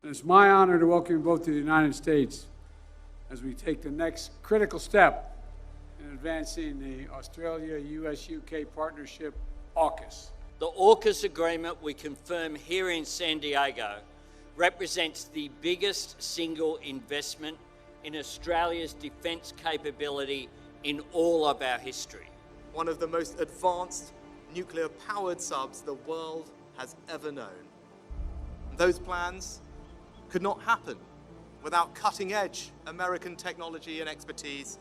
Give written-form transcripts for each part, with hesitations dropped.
It's my honor to welcome you both to the United States as we take the next critical step in advancing the Australia-US-UK partnership, AUKUS. The AUKUS agreement we confirm here in San Diego represents the biggest single investment in Australia's defence capability in all of our history. One of the most advanced nuclear-powered subs the world has ever known. Those plans could not happen without cutting-edge American technology and expertise.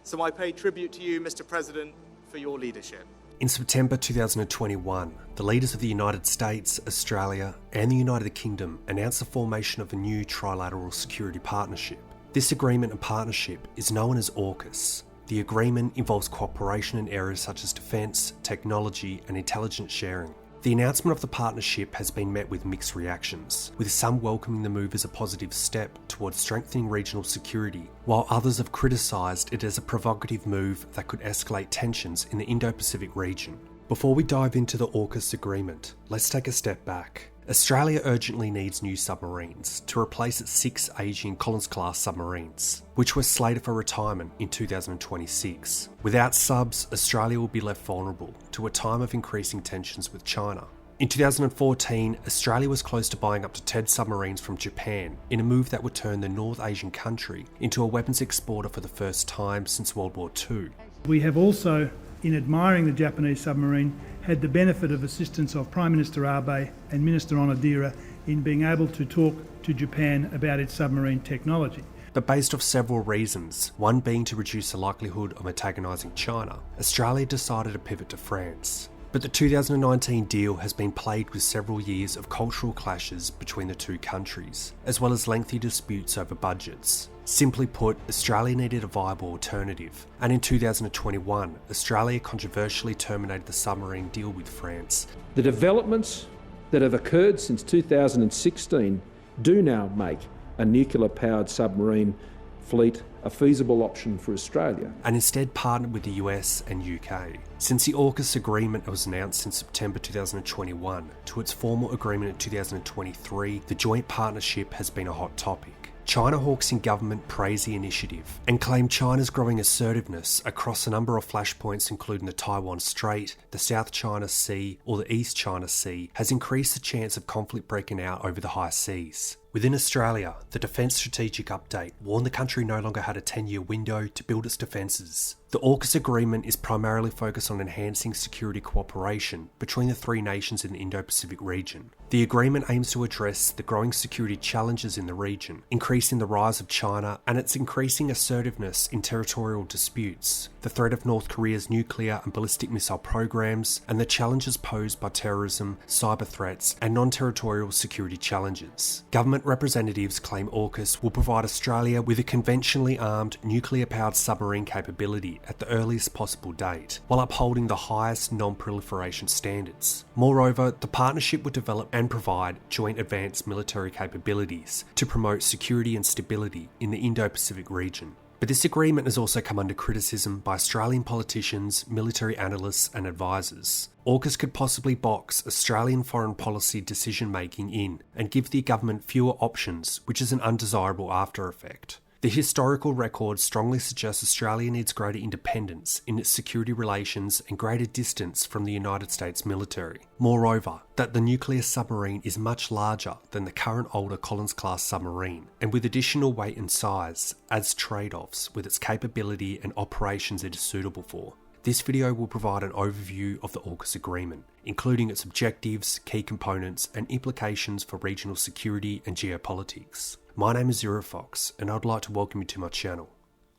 So I pay tribute to you, Mr. President, for your leadership. In September 2021, the leaders of the United States, Australia, and the United Kingdom announced the formation of a new trilateral security partnership. This agreement and partnership is known as AUKUS. The agreement involves cooperation in areas such as defence, technology, and intelligence sharing. The announcement of the partnership has been met with mixed reactions, with some welcoming the move as a positive step towards strengthening regional security, while others have criticised it as a provocative move that could escalate tensions in the Indo-Pacific region. Before we dive into the AUKUS agreement, let's take a step back. Australia urgently needs new submarines to replace its 6 ageing Collins-class submarines, which were slated for retirement in 2026. Without subs, Australia will be left vulnerable to a time of increasing tensions with China. In 2014, Australia was close to buying up to 10 submarines from Japan in a move that would turn the North Asian country into a weapons exporter for the first time since World War II. We have also, in admiring the Japanese submarine, had the benefit of assistance of Prime Minister Abe and Minister Onodera in being able to talk to Japan about its submarine technology. But based off several reasons, one being to reduce the likelihood of antagonising China, Australia decided to pivot to France. But the 2019 deal has been plagued with several years of cultural clashes between the two countries, as well as lengthy disputes over budgets. Simply put, Australia needed a viable alternative, and in 2021, Australia controversially terminated the submarine deal with France. The developments that have occurred since 2016 do now make a nuclear-powered submarine fleet a feasible option for Australia. And instead partnered with the US and UK. Since the AUKUS agreement was announced in September 2021 to its formal agreement in 2023, the joint partnership has been a hot topic. China hawks in government praise the initiative and claim China's growing assertiveness across a number of flashpoints including the Taiwan Strait, the South China Sea or the East China Sea has increased the chance of conflict breaking out over the high seas. Within Australia, the Defence Strategic Update warned the country no longer had a 10-year window to build its defences. The AUKUS agreement is primarily focused on enhancing security cooperation between the three nations in the Indo-Pacific region. The agreement aims to address the growing security challenges in the region, increasing the rise of China and its increasing assertiveness in territorial disputes, the threat of North Korea's nuclear and ballistic missile programs, and the challenges posed by terrorism, cyber threats, and non-territorial security challenges. Government representatives claim AUKUS will provide Australia with a conventionally armed nuclear-powered submarine capability at the earliest possible date, while upholding the highest non-proliferation standards. Moreover, the partnership would develop and provide joint advanced military capabilities to promote security and stability in the Indo-Pacific region. But this agreement has also come under criticism by Australian politicians, military analysts and advisors. AUKUS could possibly box Australian foreign policy decision-making in and give the government fewer options, which is an undesirable after effect. The historical record strongly suggests Australia needs greater independence in its security relations and greater distance from the United States military. Moreover, that the nuclear submarine is much larger than the current older Collins-class submarine, and with additional weight and size, adds trade-offs with its capability and operations it is suitable for. This video will provide an overview of the AUKUS agreement, including its objectives, key components, and implications for regional security and geopolitics. My name is Zero Fox, and I'd like to welcome you to my channel.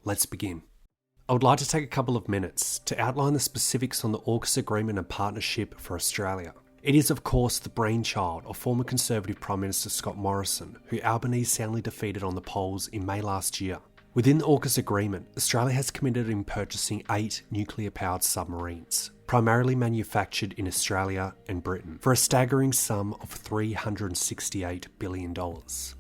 Let's begin. I would like to take a couple of minutes to outline the specifics on the AUKUS agreement and partnership for Australia. It is of course the brainchild of former Conservative Prime Minister Scott Morrison, who Albanese soundly defeated on the polls in May last year. Within the AUKUS agreement, Australia has committed in purchasing 8 nuclear-powered submarines, primarily manufactured in Australia and Britain, for a staggering sum of $368 billion.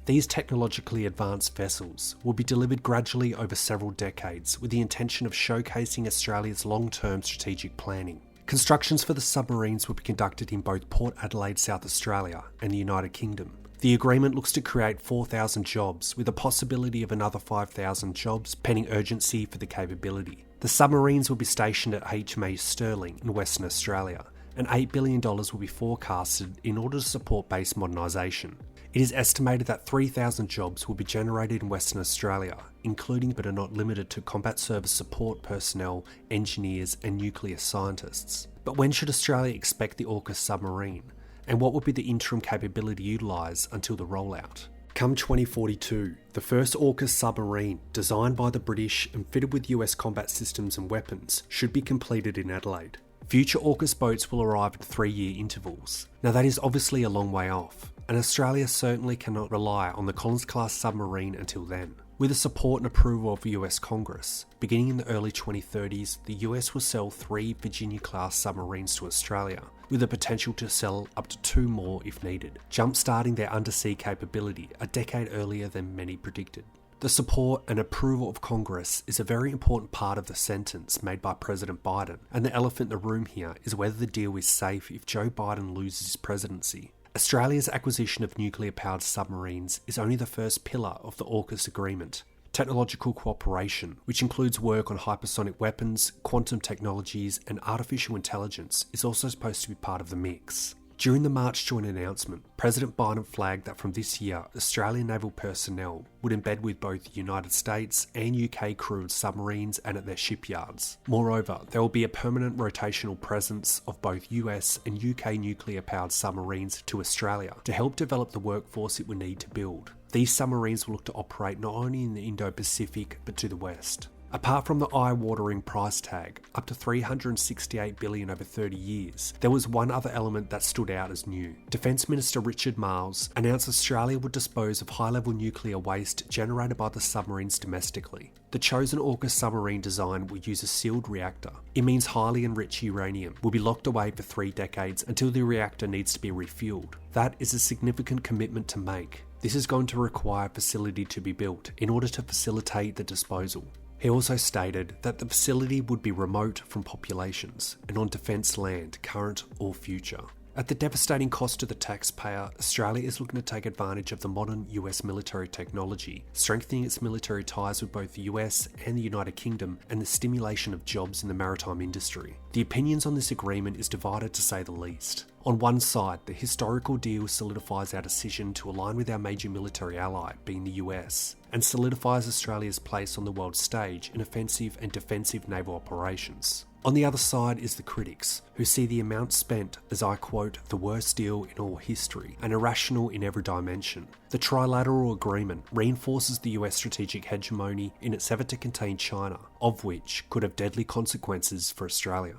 These technologically advanced vessels will be delivered gradually over several decades with the intention of showcasing Australia's long-term strategic planning. Constructions for the submarines will be conducted in both Port Adelaide, South Australia and the United Kingdom. The agreement looks to create 4,000 jobs, with a possibility of another 5,000 jobs pending urgency for the capability. The submarines will be stationed at HMAS Stirling in Western Australia, and $8 billion will be forecasted in order to support base modernisation. It is estimated that 3,000 jobs will be generated in Western Australia, including but are not limited to combat service support personnel, engineers and nuclear scientists. But when should Australia expect the AUKUS submarine? And what would be the interim capability utilised until the rollout? Come 2042, the first AUKUS submarine, designed by the British and fitted with US combat systems and weapons, should be completed in Adelaide. Future AUKUS boats will arrive at 3-year intervals. Now that is obviously a long way off, and Australia certainly cannot rely on the Collins-class submarine until then. With the support and approval of the US Congress, beginning in the early 2030s, the US will sell 3 Virginia-class submarines to Australia, with the potential to sell up to 2 more if needed, jump-starting their undersea capability a decade earlier than many predicted. The support and approval of Congress is a very important part of the sentence made by President Biden, and the elephant in the room here is whether the deal is safe if Joe Biden loses his presidency. Australia's acquisition of nuclear-powered submarines is only the first pillar of the AUKUS agreement. Technological cooperation, which includes work on hypersonic weapons, quantum technologies, and artificial intelligence, is also supposed to be part of the mix. During the March joint announcement, President Biden flagged that from this year, Australian naval personnel would embed with both the United States and UK crewed submarines and at their shipyards. Moreover, there will be a permanent rotational presence of both US and UK nuclear-powered submarines to Australia to help develop the workforce it would need to build. These submarines will look to operate not only in the Indo-Pacific but to the west. Apart from the eye-watering price tag, up to $368 billion over 30 years, there was one other element that stood out as new. Defence Minister Richard Marles announced Australia would dispose of high-level nuclear waste generated by the submarines domestically. The chosen AUKUS submarine design will use a sealed reactor. It means highly enriched uranium will be locked away for 3 decades until the reactor needs to be refueled. That is a significant commitment to make. This is going to require a facility to be built in order to facilitate the disposal. He also stated that the facility would be remote from populations and on defence land, current or future. At the devastating cost to the taxpayer, Australia is looking to take advantage of the modern US military technology, strengthening its military ties with both the US and the United Kingdom and the stimulation of jobs in the maritime industry. The opinions on this agreement is divided to say the least. On one side, the historical deal solidifies our decision to align with our major military ally, being the US, and solidifies Australia's place on the world stage in offensive and defensive naval operations. On the other side is the critics, who see the amount spent as, I quote, the worst deal in all history and irrational in every dimension. The trilateral agreement reinforces the US strategic hegemony in its effort to contain China, of which could have deadly consequences for Australia.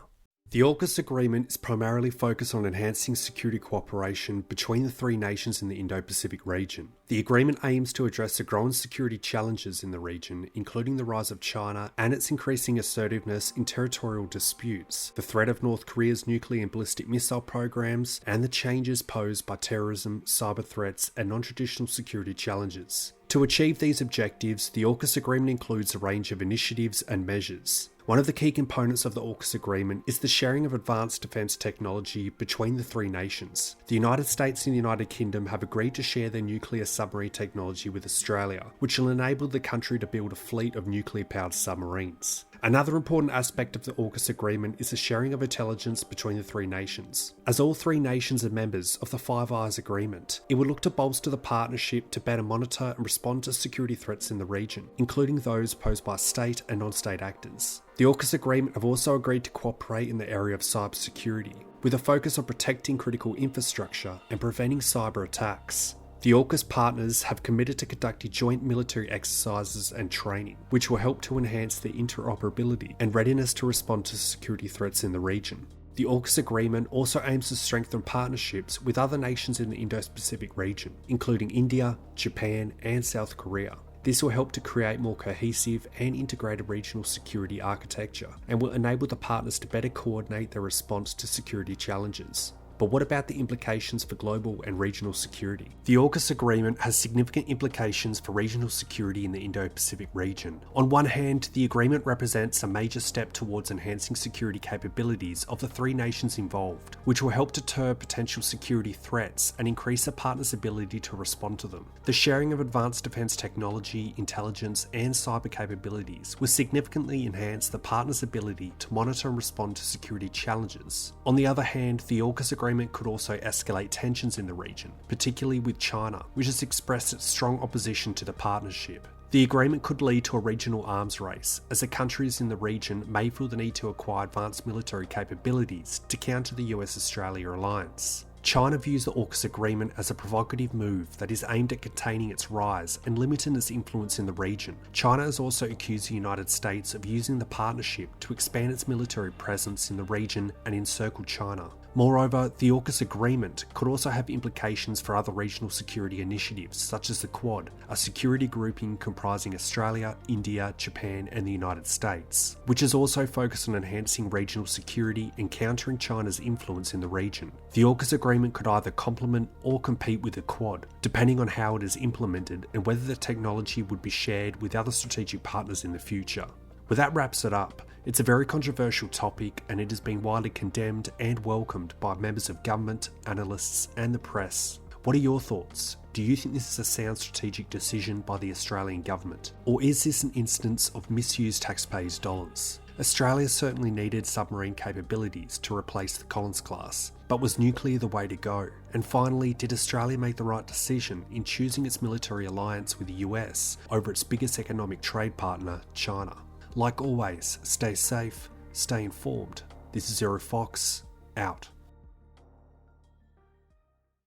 The AUKUS agreement is primarily focused on enhancing security cooperation between the 3 nations in the Indo-Pacific region. The agreement aims to address the growing security challenges in the region, including the rise of China and its increasing assertiveness in territorial disputes, the threat of North Korea's nuclear and ballistic missile programs, and the changes posed by terrorism, cyber threats, and non-traditional security challenges. To achieve these objectives, the AUKUS agreement includes a range of initiatives and measures. One of the key components of the AUKUS agreement is the sharing of advanced defence technology between the 3 nations. The United States and the United Kingdom have agreed to share their nuclear submarine technology with Australia, which will enable the country to build a fleet of nuclear-powered submarines. Another important aspect of the AUKUS agreement is the sharing of intelligence between the 3 nations. As all 3 nations are members of the Five Eyes Agreement, it would look to bolster the partnership to better monitor and respond to security threats in the region, including those posed by state and non-state actors. The AUKUS agreement have also agreed to cooperate in the area of cybersecurity, with a focus on protecting critical infrastructure and preventing cyber attacks. The AUKUS partners have committed to conducting joint military exercises and training, which will help to enhance their interoperability and readiness to respond to security threats in the region. The AUKUS agreement also aims to strengthen partnerships with other nations in the Indo-Pacific region, including India, Japan, and South Korea. This will help to create more cohesive and integrated regional security architecture and will enable the partners to better coordinate their response to security challenges. But what about the implications for global and regional security? The AUKUS agreement has significant implications for regional security in the Indo-Pacific region. On one hand, the agreement represents a major step towards enhancing security capabilities of the three nations involved, which will help deter potential security threats and increase a partner's ability to respond to them. The sharing of advanced defence technology, intelligence, and cyber capabilities will significantly enhance the partner's ability to monitor and respond to security challenges. On the other hand, the AUKUS agreement could also escalate tensions in the region, particularly with China, which has expressed its strong opposition to the partnership. The agreement could lead to a regional arms race, as the countries in the region may feel the need to acquire advanced military capabilities to counter the US-Australia alliance. China views the AUKUS agreement as a provocative move that is aimed at containing its rise and limiting its influence in the region. China has also accused the United States of using the partnership to expand its military presence in the region and encircle China. Moreover, the AUKUS agreement could also have implications for other regional security initiatives, such as the Quad, a security grouping comprising Australia, India, Japan, and the United States, which is also focused on enhancing regional security and countering China's influence in the region. The AUKUS agreement could either complement or compete with the Quad, depending on how it is implemented and whether the technology would be shared with other strategic partners in the future. Well, that wraps it up. It's a very controversial topic, and it has been widely condemned and welcomed by members of government, analysts, and the press. What are your thoughts? Do you think this is a sound strategic decision by the Australian government? Or is this an instance of misused taxpayers' dollars? Australia certainly needed submarine capabilities to replace the Collins class, but was nuclear the way to go? And finally, did Australia make the right decision in choosing its military alliance with the US over its biggest economic trade partner, China? Like always, stay safe, stay informed. This is Zero Fox, out.